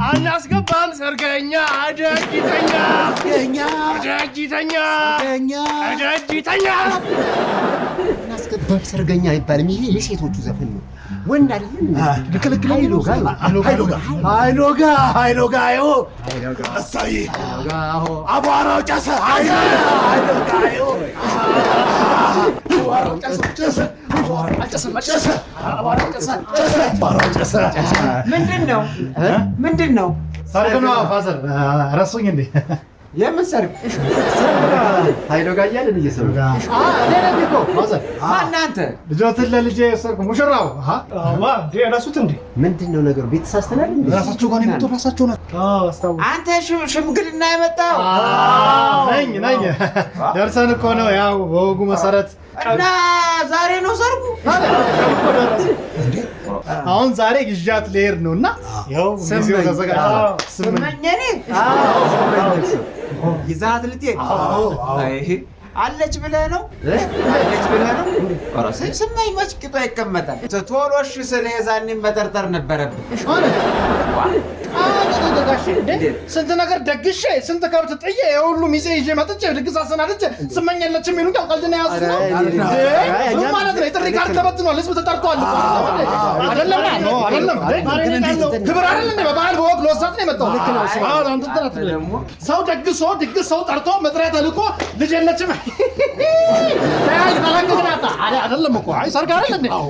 አናስገባም ሰርገኛ አደጅተኛ አደጅተኛ አናስገባም ሰርገኛ አይባልም። ይሄ የሴቶቹ ዘፈን ነው። ወንድ አይደለም። ልክልክል አይሎጋ እሳይ አቧራው ጨሰ ምንድን ነው? ሰርግ ነው ፋዘር። ረሱኝ እንዴ? የምን ሰርግ? ኃይሎጋ እያለን እየሰሩ እናንተ ልጆትን ለልጄ ሰርግ ሙሽራው ረሱት እንዴ? ምንድን ነው ነገሩ? ቤት ተሳስተናል። ራሳቸው ጋር የመጡ ራሳቸው ናት። አንተ ሽምግልና የመጣው ነኝ ደርሰን እኮ ነው ያው በወጉ መሰረት እና ዛሬ ነው ሰርጉ። አሁን ዛሬ ግዣት ልሄድ ነው እና ያው ጊዜው ተዘጋጅቷል። ስመኘኔ ይዛት ልትሄድ አለች ብለህ ነው? ስመኝ መች ቂጧ ይቀመጣል። ቶሎ እሺ ስልህ የዛኔም መጠርጠር ነበረብህ። ስንት ነገር ደግሼ ስንት ከብት ጥዬ የሁሉ ሚዜ ይዤ መጥቼ ድግስ አሰናድቼ ስመኝ የለችም የሚሉኝ ቀልድን የያዙት ነው ማለት ነው። የጥሪ ካርድ ተበትኗል። ህዝብ ተጠርቷል። አይደለም ክብር አይደል እንዴ? በባህል በወግ ለወሳት ነው የመጣው። ሰው ደግሶ ድግስ ሰው ጠርቶ መጥሪያ ተልኮ ልጅ የለችም አይደለም እኮ። አይ ሰርግ አይደል እንዴ?